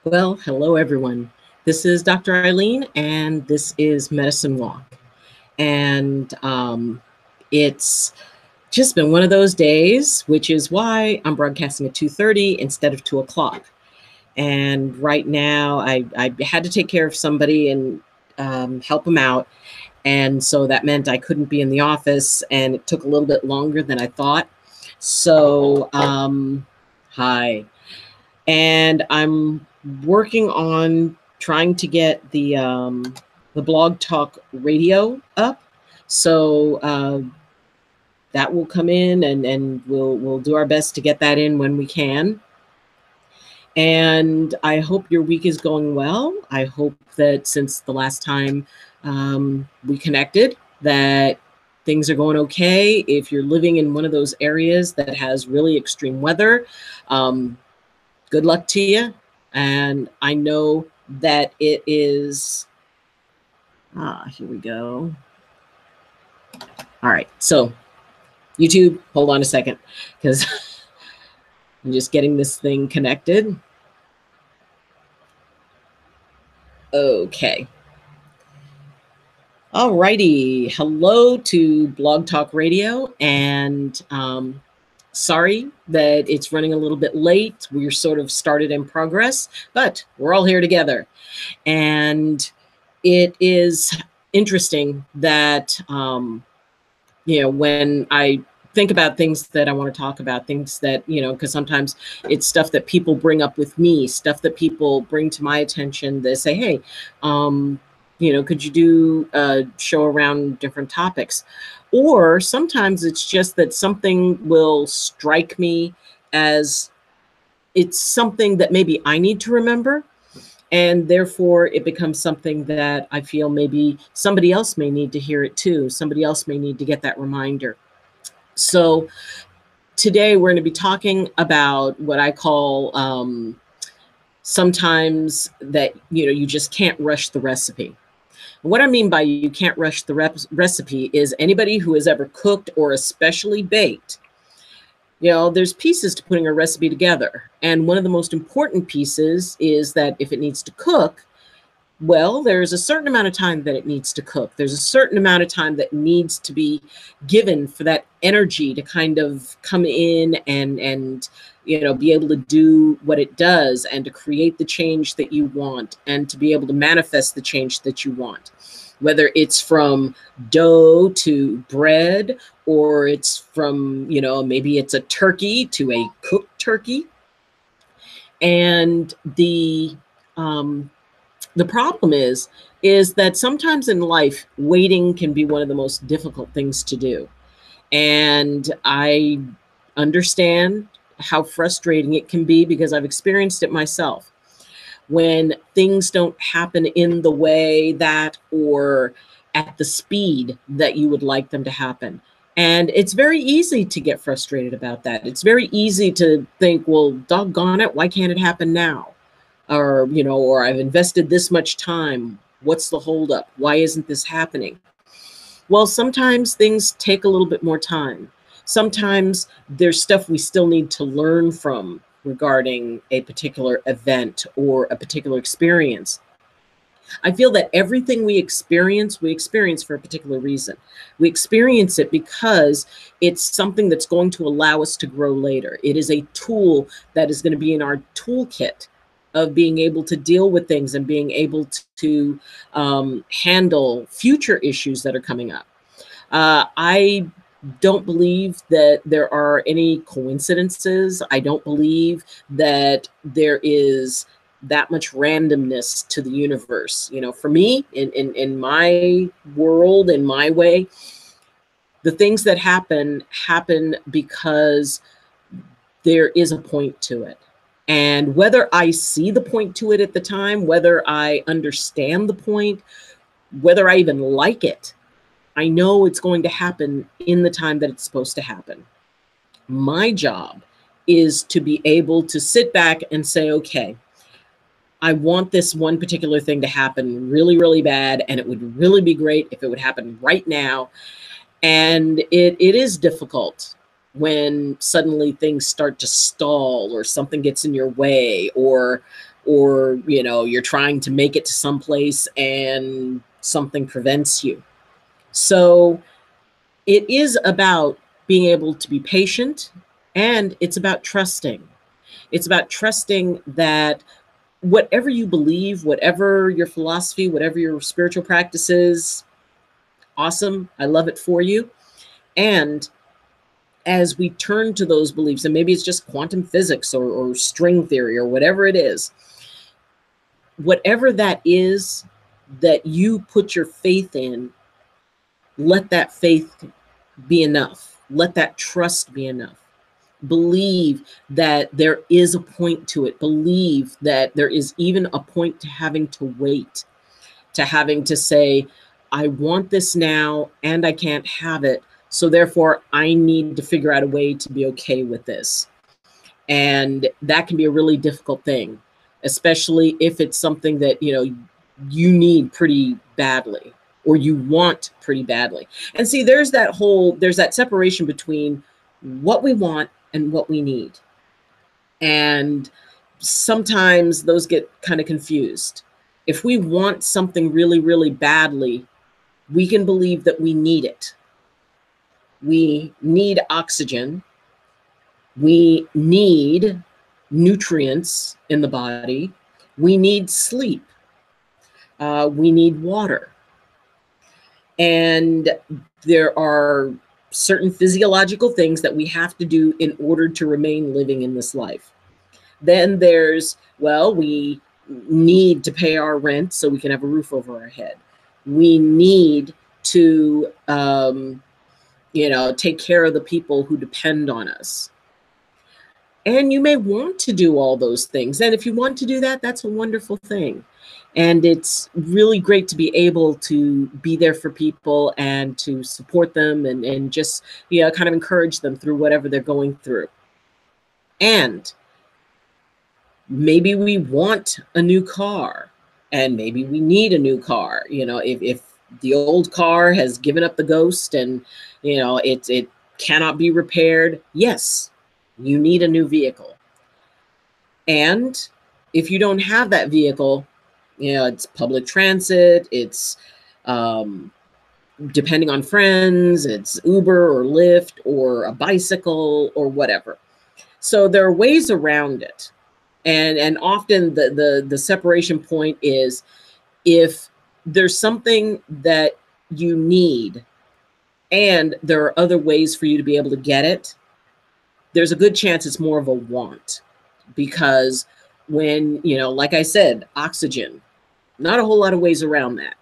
Well, hello everyone. This is Dr. Eileen, and this is Medicine Walk. And it's just been one of those days, which is why I'm broadcasting at 2:30 instead of 2 o'clock. And right now, I had to take care of somebody and help them out. And so that meant I couldn't be in the office, and it took a little bit longer than I thought. So, hi. And I'm working on trying to get the Blog Talk Radio up. So that will come in, and we'll do our best to get that in when we can. And I hope your week is going well. I hope that since the last time we connected, that things are going okay. If you're living in one of those areas that has really extreme weather, good luck to you. And I know that it is, here we go. All right, so YouTube, hold on a second, because I'm just getting this thing connected. Okay. All righty. Hello to Blog Talk Radio, and sorry that it's running a little bit late. We're sort of started in progress, but we're all here together. And it is interesting that, when I think about things that I want to talk about, things that, because sometimes it's stuff that people bring up with me, stuff that people bring to my attention. They say, hey, could you do a show around different topics? Or sometimes it's just that something will strike me as it's something that maybe I need to remember. And therefore, it becomes something that I feel maybe somebody else may need to hear it too. Somebody else may need to get that reminder. So today we're going to be talking about what I call sometimes that, you just can't rush the recipe. What I mean by you can't rush the recipe is anybody who has ever cooked or especially baked, there's pieces to putting a recipe together. And one of the most important pieces is that if it needs to cook, well, there's a certain amount of time that it needs to cook. There's a certain amount of time that needs to be given for that energy to kind of come in and be able to do what it does and to create the change that you want and to be able to manifest the change that you want. Whether it's from dough to bread, or it's from, maybe it's a turkey to a cooked turkey. And the problem is that sometimes in life, waiting can be one of the most difficult things to do. And I understand how frustrating it can be because I've experienced it myself. When things don't happen in the way that, or at the speed that you would like them to happen. And it's very easy to get frustrated about that. It's very easy to think, well, doggone it, why can't it happen now? Or I've invested this much time. What's the holdup? Why isn't this happening? Well, sometimes things take a little bit more time. Sometimes there's stuff we still need to learn from regarding a particular event or a particular experience. I feel that everything we experience for a particular reason. We experience it because it's something that's going to allow us to grow later. It is a tool that is going to be in our toolkit of being able to deal with things and being able to handle future issues that are coming up. I don't believe that there are any coincidences. I don't believe that there is that much randomness to the universe. For me, in my world, in my way, the things that happen because there is a point to it. And whether I see the point to it at the time, whether I understand the point, whether I even like it, I know it's going to happen in the time that it's supposed to happen. My job is to be able to sit back and say, okay, I want this one particular thing to happen really, really bad, and it would really be great if it would happen right now. And it is difficult when suddenly things start to stall or something gets in your way, or or, you know, you're trying to make it to someplace and something prevents you. So it is about being able to be patient, and it's about trusting. It's about trusting that whatever you believe, whatever your philosophy, whatever your spiritual practice is, awesome. I love it for you. And as we turn to those beliefs, and maybe it's just quantum physics or string theory or whatever it is, whatever that is that you put your faith in, let that faith be enough. Let that trust be enough. Believe that there is a point to it. Believe that there is even a point to having to wait, to having to say, I want this now and I can't have it. So therefore, I need to figure out a way to be okay with this. And that can be a really difficult thing, especially if it's something that, you know, you need pretty badly or you want pretty badly. And see, there's that separation between what we want and what we need. And sometimes those get kind of confused. If we want something really, really badly, we can believe that we need it. We need oxygen. We need nutrients in the body. We need sleep. We need water. And there are certain physiological things that we have to do in order to remain living in this life. Then there's, well, we need to pay our rent so we can have a roof over our head. We need to, you know, take care of the people who depend on us. And you may want to do all those things. And if you want to do that, that's a wonderful thing. And it's really great to be able to be there for people and to support them and just, you know, kind of encourage them through whatever they're going through. And maybe we want a new car, and maybe we need a new car. You know, if the old car has given up the ghost and, you know, it cannot be repaired, yes, you need a new vehicle. And if you don't have that vehicle, you know, it's public transit, it's depending on friends, it's Uber or Lyft or a bicycle or whatever. So there are ways around it. And often the separation point is if there's something that you need and there are other ways for you to be able to get it, there's a good chance it's more of a want. Because when, you know, like I said, oxygen, not a whole lot of ways around that.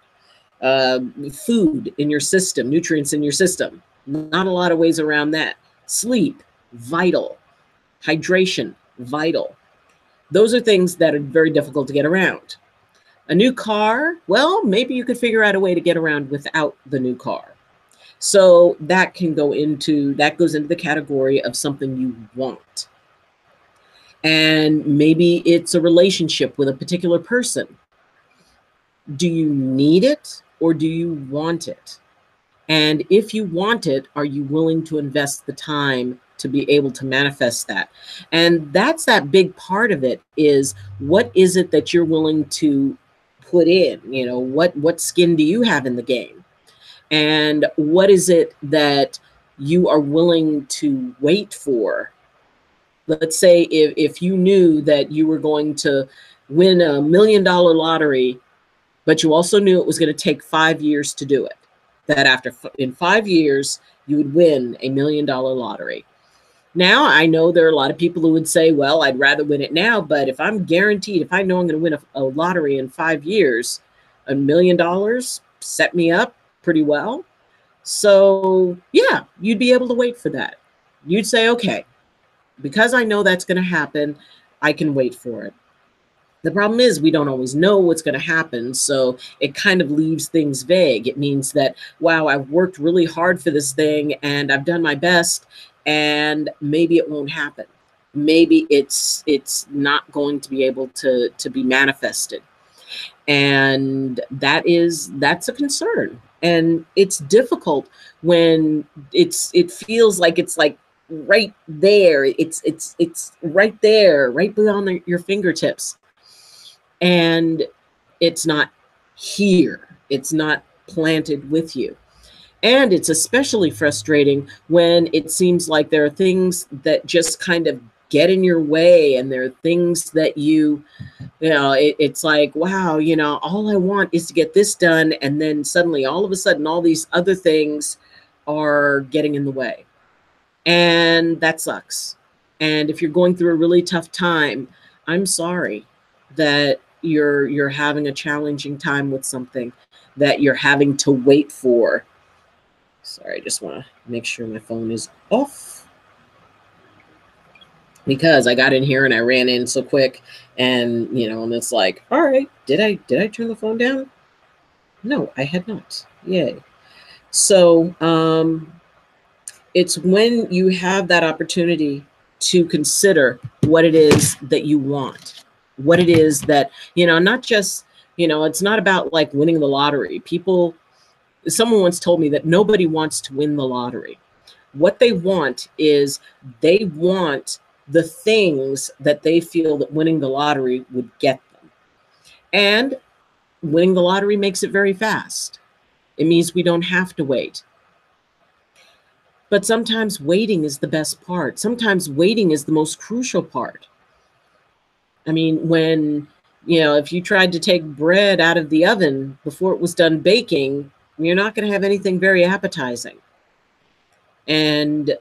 Food in your system, nutrients in your system, not a lot of ways around that. Sleep, vital. Hydration, vital. Those are things that are very difficult to get around. A new car, well, maybe you could figure out a way to get around without the new car. So that goes into the category of something you want. And maybe it's a relationship with a particular person. Do you need it or do you want it? And if you want it, are you willing to invest the time to be able to manifest that? And that's that big part of it, is what is it that you're willing to put in? You know, what skin do you have in the game? And what is it that you are willing to wait for? Let's say if you knew that you were going to win $1 million lottery, but you also knew it was going to take 5 years to do it, that in 5 years, you would win $1 million lottery. Now, I know there are a lot of people who would say, well, I'd rather win it now, but if I'm guaranteed, if I know I'm going to win a lottery in 5 years, $1 million set me up pretty well. So yeah, you'd be able to wait for that. You'd say, okay, because I know that's going to happen, I can wait for it. The problem is we don't always know what's going to happen. So it kind of leaves things vague. It means that, wow, I've worked really hard for this thing and I've done my best, and maybe it won't happen. Maybe it's not going to be able to be manifested. And that's a concern. And it's difficult when it feels like it's like right there. It's right there, right beyond your fingertips. and it's not here. It's not planted with you. And it's especially frustrating when it seems like there are things that just kind of get in your way, and there are things that it's like, wow, all I want is to get this done. And then suddenly, all of a sudden, all these other things are getting in the way. And that sucks. And if you're going through a really tough time, I'm sorry that you're having a challenging time with something that you're having to wait for. Sorry, I just want to make sure my phone is off, because I got in here and I ran in so quick, and and it's like, all right, did I turn the phone down? No, I had not. Yay. So it's when you have that opportunity to consider what it is that you want, what it is that, not just, it's not about like winning the lottery. Someone once told me that nobody wants to win the lottery. What they want is, they want the things that they feel that winning the lottery would get them. And winning the lottery makes it very fast. It means we don't have to wait. But sometimes waiting is the best part. Sometimes waiting is the most crucial part. I mean, when, if you tried to take bread out of the oven before it was done baking, you're not going to have anything very appetizing. And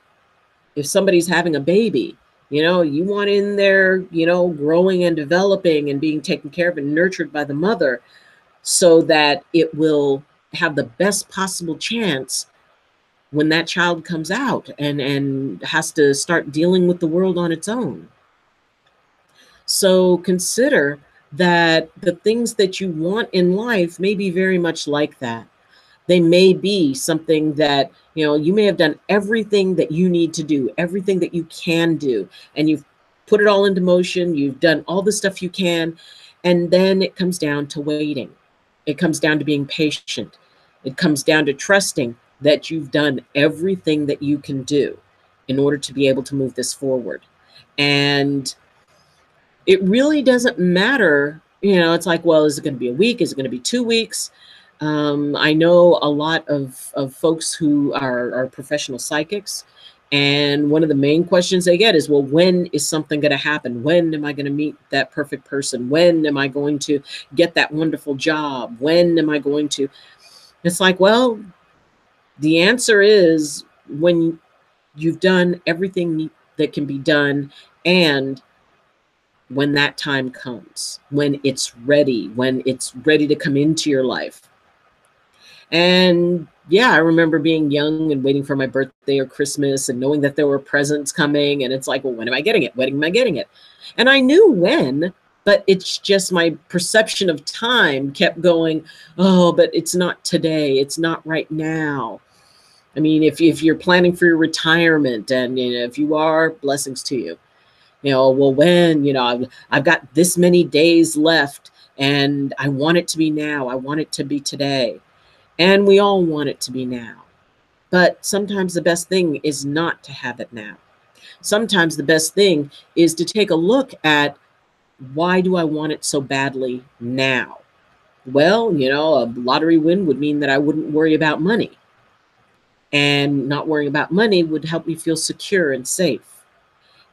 if somebody's having a baby, you want in there, growing and developing and being taken care of and nurtured by the mother, so that it will have the best possible chance when that child comes out and has to start dealing with the world on its own. So consider that the things that you want in life may be very much like that. They may be something that, you may have done everything that you need to do, everything that you can do, and you've put it all into motion. You've done all the stuff you can. And then it comes down to waiting. It comes down to being patient. It comes down to trusting that you've done everything that you can do in order to be able to move this forward. And it really doesn't matter. It's like, well, is it going to be a week? Is it going to be 2 weeks? I know a lot of folks who are professional psychics, and one of the main questions they get is, well, when is something going to happen? When am I going to meet that perfect person? When am I going to get that wonderful job? When am I going to? It's like, well, the answer is when you've done everything that can be done, and when that time comes, when it's ready to come into your life. And yeah, I remember being young and waiting for my birthday or Christmas and knowing that there were presents coming. And it's like, well, when am I getting it? When am I getting it? And I knew when, but it's just my perception of time kept going, oh, but it's not today. It's not right now. I mean, if you're planning for your retirement, and if you are, blessings to you. Well, when, I've got this many days left, and I want it to be now. I want it to be today. And we all want it to be now. But sometimes the best thing is not to have it now. Sometimes the best thing is to take a look at, why do I want it so badly now? Well, a lottery win would mean that I wouldn't worry about money. And not worrying about money would help me feel secure and safe.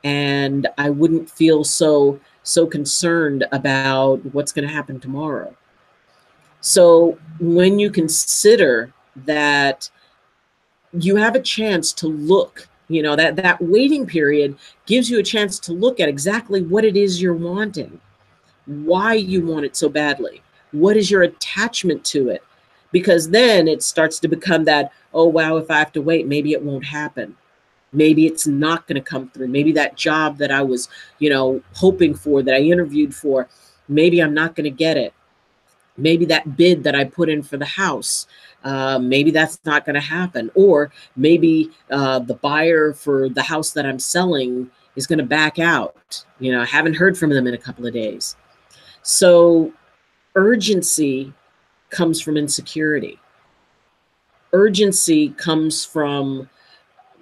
And I wouldn't feel so concerned about what's going to happen tomorrow. So when you consider that you have a chance to look, that waiting period gives you a chance to look at exactly what it is you're wanting, why you want it so badly, what is your attachment to it? Because then it starts to become that, oh, wow, if I have to wait, maybe it won't happen. Maybe it's not going to come through. Maybe that job that I was, hoping for, that I interviewed for, maybe I'm not going to get it. Maybe that bid that I put in for the house, maybe that's not going to happen. Or maybe the buyer for the house that I'm selling is going to back out. I haven't heard from them in a couple of days. So urgency comes from insecurity. Urgency comes from,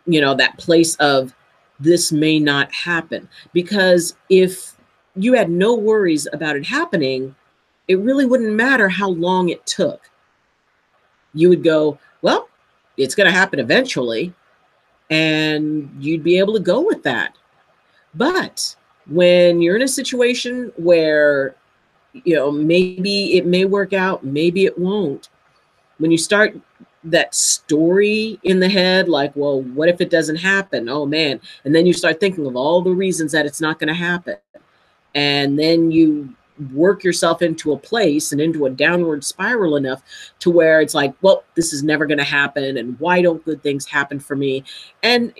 that place of, this may not happen. Because if you had no worries about it happening, it really wouldn't matter how long it took. You would go, well, it's going to happen eventually, and you'd be able to go with that. But when you're in a situation where, maybe it may work out, maybe it won't, when you start that story in the head, like, well, what if it doesn't happen? Oh man. And then you start thinking of all the reasons that it's not going to happen. And then you work yourself into a place and into a downward spiral enough to where it's like, well, this is never going to happen. And why don't good things happen for me? And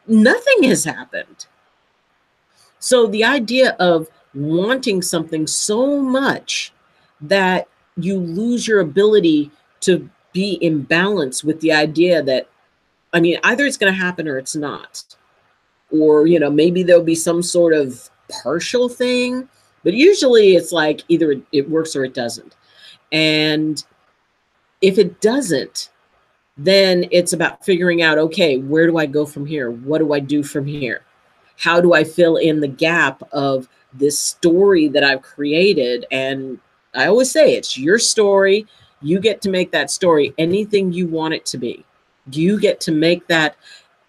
nothing has happened. So the idea of wanting something so much that you lose your ability to be in balance with the idea that, I mean, either it's going to happen or it's not. Or, maybe there'll be some sort of partial thing, but usually it's like either it works or it doesn't. And if it doesn't, then it's about figuring out, okay, where do I go from here? What do I do from here? How do I fill in the gap of this story that I've created? And I always say it's your story. You get to make that story anything you want it to be. You get to make that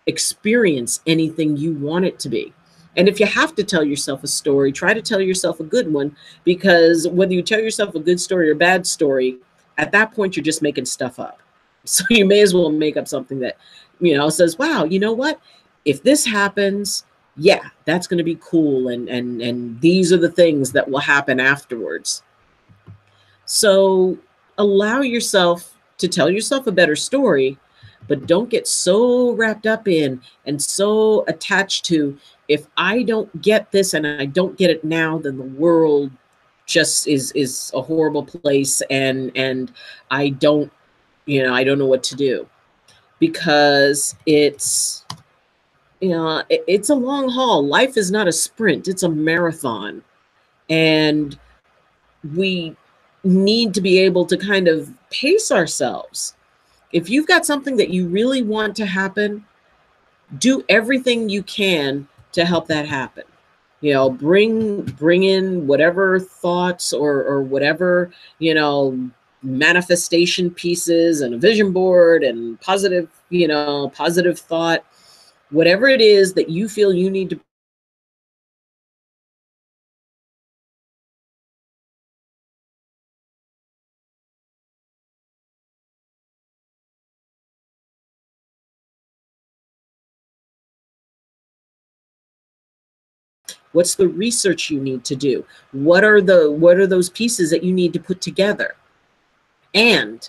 experience anything you want it to be. And if you have to tell yourself a story, try to tell yourself a good one, because whether you tell yourself a good story or bad story, at that point, you're just making stuff up. So you may as well make up something that, says, wow, you know what? If this happens, yeah, that's going to be cool. And these are the things that will happen afterwards. So allow yourself to tell yourself a better story, but don't get so wrapped up in and so attached to, if I don't get this and I don't get it now, then the world just is a horrible place. And I don't know what to do, because it's a long haul. Life is not a sprint, it's a marathon. And we need to be able to kind of pace ourselves. If you've got something that you really want to happen, do everything you can to help that happen. Bring in whatever thoughts or whatever, manifestation pieces and a vision board and positive thought, whatever it is that you feel you need to what's the research you need to do? What are those pieces that you need to put together? And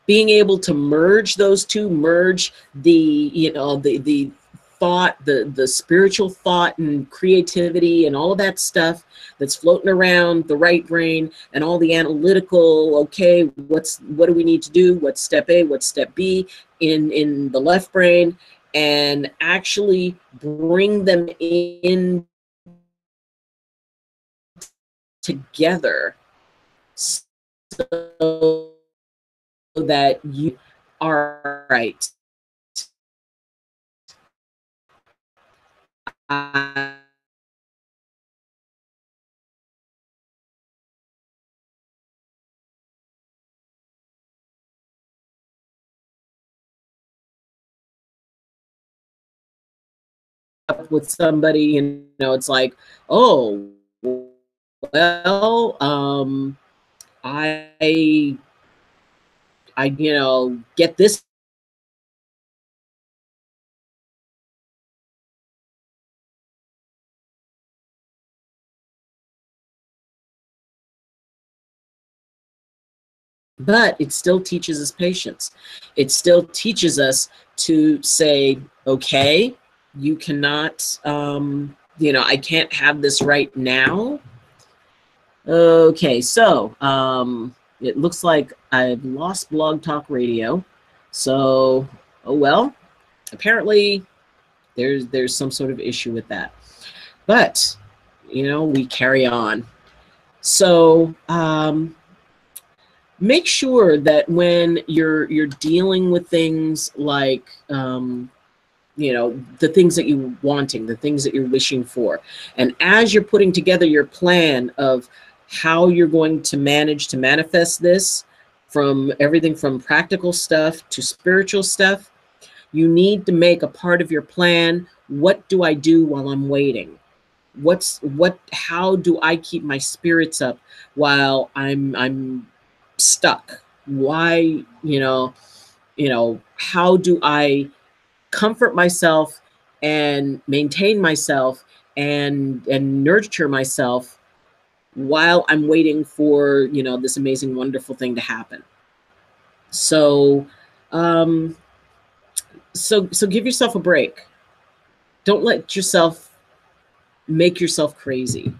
being able to merge those two, merge the thought, the spiritual thought and creativity and all of that stuff that's floating around the right brain, and all the analytical, okay, what do we need to do? What's step A, what's step B in the left brain, and actually bring them in together so that you are right. With somebody, it's like, oh, well, I get this. But it still teaches us patience. It still teaches us to say, okay, you cannot, I can't have this right now. Okay, so it looks like I've lost Blog Talk Radio. So, oh well, apparently there's some sort of issue with that. But, we carry on. So, make sure that when you're dealing with things like the things that you're wanting, the things that you're wishing for. And as you're putting together your plan of how you're going to manage to manifest this, from everything from practical stuff to spiritual stuff, you need to make a part of your plan, what do I do while I'm waiting? How do I keep my spirits up while I'm stuck? Why, how do I comfort myself and maintain myself and nurture myself while I'm waiting for, this amazing, wonderful thing to happen? So, so give yourself a break. Don't let yourself make yourself crazy.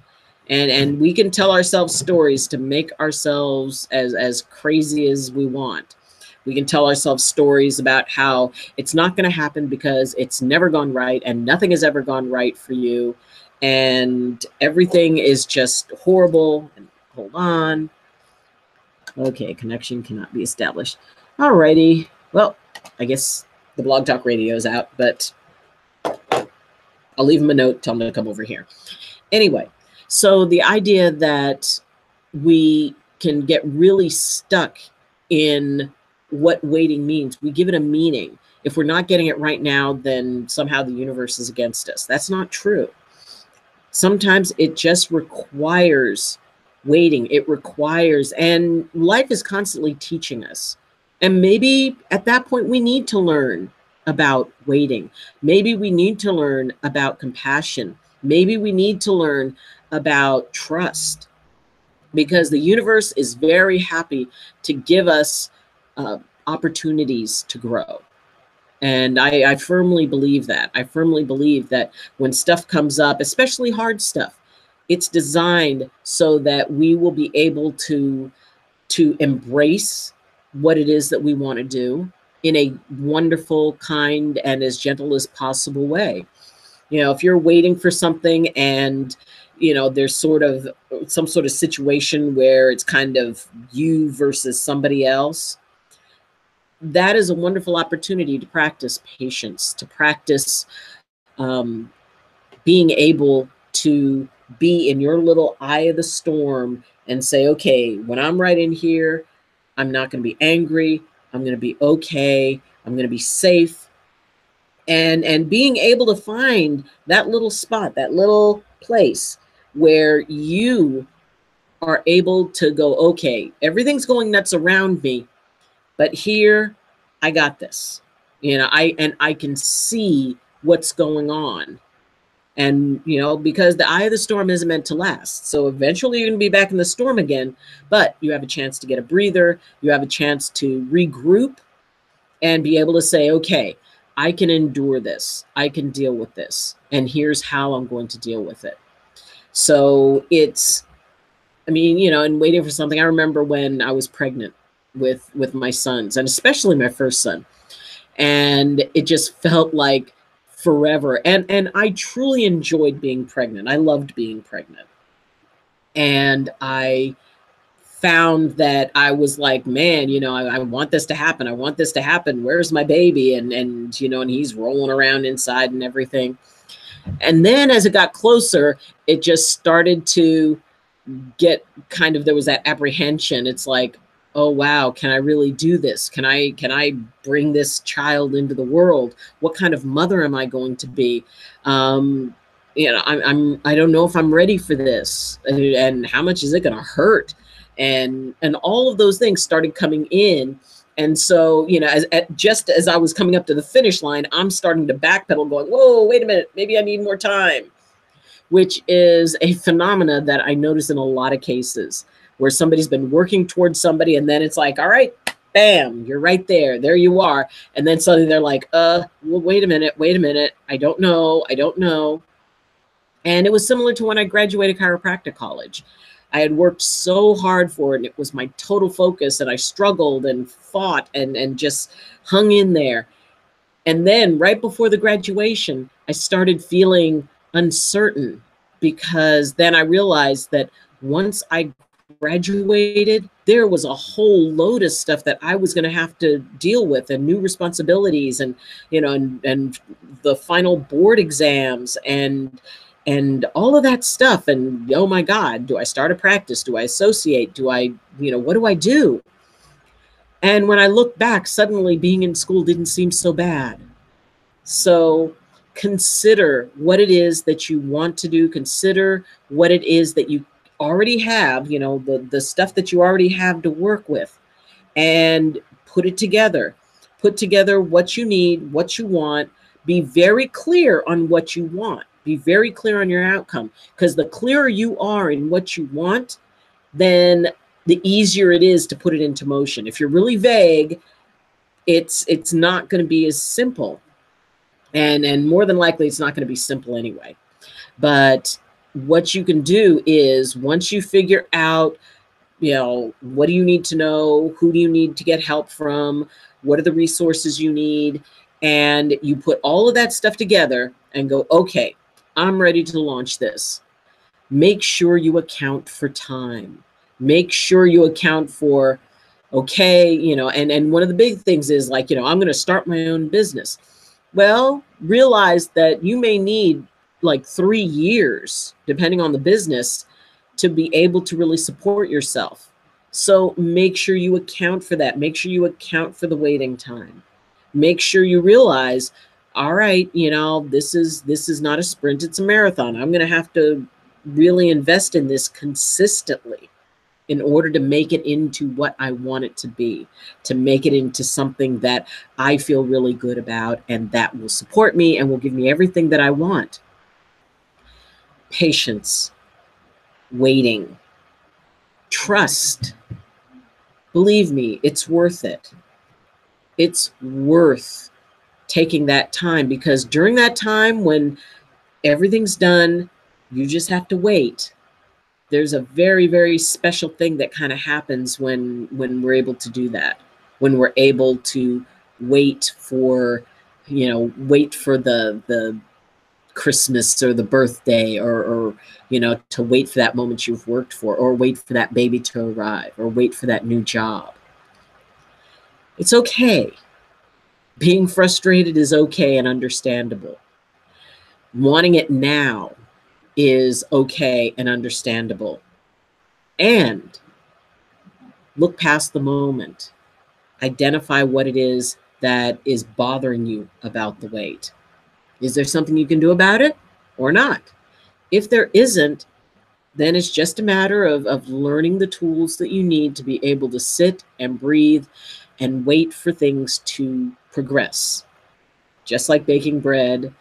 And we can tell ourselves stories to make ourselves as crazy as we want. We can tell ourselves stories about how it's not going to happen because it's never gone right and nothing has ever gone right for you. And everything is just horrible. And hold on. Okay, connection cannot be established. All righty. Well, I guess the Blog Talk Radio is out, but I'll leave them a note, tell them to come over here. Anyway, so the idea that we can get really stuck in what waiting means, we give it a meaning. If we're not getting it right now, then somehow the universe is against us. That's not true. Sometimes it just requires waiting. It requires, and life is constantly teaching us. And maybe at that point, we need to learn about waiting. Maybe we need to learn about compassion. Maybe we need to learn about trust, because the universe is very happy to give us opportunities to grow. And I firmly believe that. I firmly believe that when stuff comes up, especially hard stuff, it's designed so that we will be able to embrace what it is that we want to do in a wonderful, kind, and as gentle as possible way. If you're waiting for something and, there's sort of some sort of situation where it's kind of you versus somebody else, that is a wonderful opportunity to practice patience, to practice being able to be in your little eye of the storm and say, okay, when I'm right in here, I'm not going to be angry. I'm going to be okay. I'm going to be safe. And being able to find that little spot, that little place where you are able to go, okay, everything's going nuts around me, but here I got this. I can see what's going on. And, because the eye of the storm isn't meant to last. So eventually you're going to be back in the storm again, but you have a chance to get a breather. You have a chance to regroup and be able to say, okay, I can endure this. I can deal with this. And here's how I'm going to deal with it. So it's, and waiting for something. I remember when I was pregnant with my sons, and especially my first son. And it just felt like forever. And I truly enjoyed being pregnant. I loved being pregnant. And I found that I was like, man, I want this to happen. I want this to happen. Where's my baby? And he's rolling around inside and everything. And then as it got closer, it just started to get kind of, there was that apprehension. It's like, oh, wow, can I really do this? Can I bring this child into the world? What kind of mother am I going to be? I don't know if I'm ready for this, and how much is it going to hurt? And all of those things started coming in. And so, just as I was coming up to the finish line, I'm starting to backpedal going, whoa, wait a minute, maybe I need more time, which is a phenomena that I notice in a lot of cases where somebody's been working towards somebody, and then it's like, all right, bam, you're right there. There you are. And then suddenly they're like, well, wait a minute. I don't know. And it was similar to when I graduated chiropractic college. I had worked so hard for it, and it was my total focus, and I struggled and fought and just hung in there. And then right before the graduation, I started feeling uncertain, because then I realized that once I graduated, there was a whole load of stuff that I was going to have to deal with, and new responsibilities, and and the final board exams, and all of that stuff. And oh my God, do I start a practice? Do I associate? Do I, what do I do? And when I look back, suddenly being in school didn't seem so bad. So consider what it is that you want to do. Consider what it is that you already have, the stuff that you already have to work with, and put it together. Put together what you need, what you want. Be very clear on what you want. Be very clear on your outcome, because the clearer you are in what you want, then the easier it is to put it into motion. If you're really vague, it's not going to be as simple. And more than likely, it's not going to be simple anyway. But what you can do is, once you figure out, what do you need to know? Who do you need to get help from? What are the resources you need? And you put all of that stuff together and go, okay, I'm ready to launch this. Make sure you account for time. Make sure you account for, okay, and one of the big things is like, I'm going to start my own business. Well, realize that you may need like 3 years, depending on the business, to be able to really support yourself. So make sure you account for that. Make sure you account for the waiting time. Make sure you realize, all right, this is not a sprint, it's a marathon. I'm going to have to really invest in this consistently in order to make it into what I want it to be, to make it into something that I feel really good about and that will support me and will give me everything that I want. Patience, waiting, trust. Believe me, it's worth it. It's worth taking that time, because during that time when everything's done, you just have to wait. There's a very, very special thing that kind of happens when we're able to do that, when we're able to wait for, wait for the Christmas or the birthday, or to wait for that moment you've worked for, or wait for that baby to arrive, or wait for that new job. It's okay. Being frustrated is okay and understandable. Wanting it now is okay and understandable. And look past the moment. Identify what it is that is bothering you about the wait. Is there something you can do about it or not? If there isn't, then it's just a matter of learning the tools that you need to be able to sit and breathe and wait for things to progress. Just like baking bread,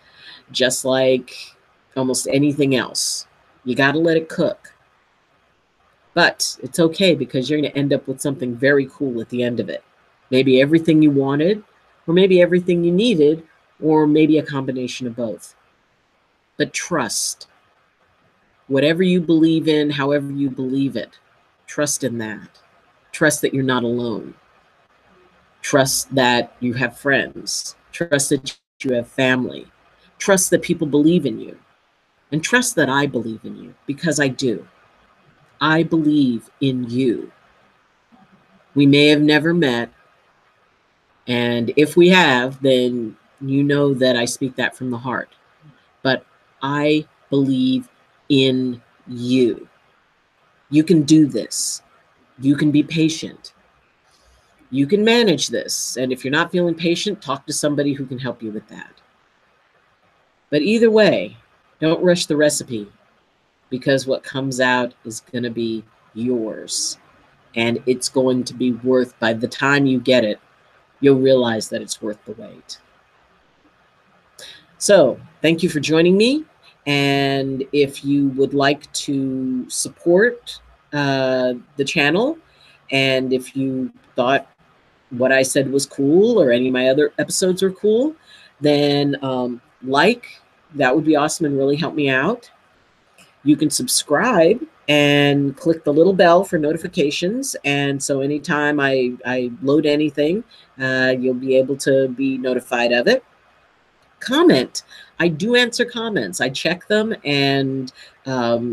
just like almost anything else. You got to let it cook. But it's okay, because you're going to end up with something very cool at the end of it. Maybe everything you wanted, or maybe everything you needed, or maybe a combination of both. But trust. Whatever you believe in, however you believe it, trust in that. Trust that you're not alone. Trust that you have friends. Trust that you have family. Trust that people believe in you. And trust that I believe in you, because I do. I believe in you. We may have never met, and if we have, then you know that I speak that from the heart. But I believe in you. You can do this. You can be patient. You can manage this. And if you're not feeling patient, talk to somebody who can help you with that. But either way, don't rush the recipe, because what comes out is going to be yours. And it's going to be worth, by the time you get it, you'll realize that it's worth the wait. So thank you for joining me. And if you would like to support the channel, and if you thought what I said was cool, or any of my other episodes are cool, then that would be awesome and really help me out. You can subscribe and click the little bell for notifications. And so anytime I load anything, you'll be able to be notified of it. comment. I do answer comments. I check them. And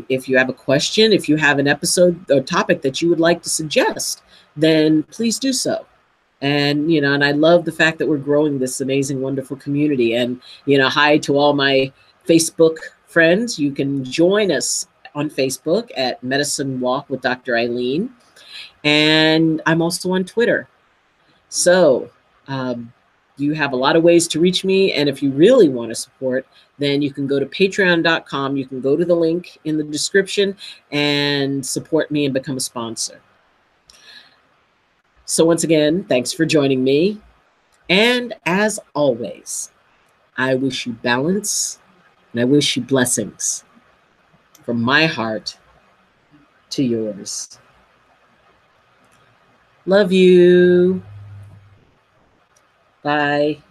if you have a question, if you have an episode or topic that you would like to suggest, then please do so. And, and I love the fact that we're growing this amazing, wonderful community. And, hi to all my Facebook friends. You can join us on Facebook at Medicine Walk with Dr. Eileen. And I'm also on Twitter. So you have a lot of ways to reach me. And if you really want to support, then you can go to patreon.com. You can go to the link in the description and support me and become a sponsor. So once again, thanks for joining me. And as always, I wish you balance and I wish you blessings from my heart to yours. Love you. Bye.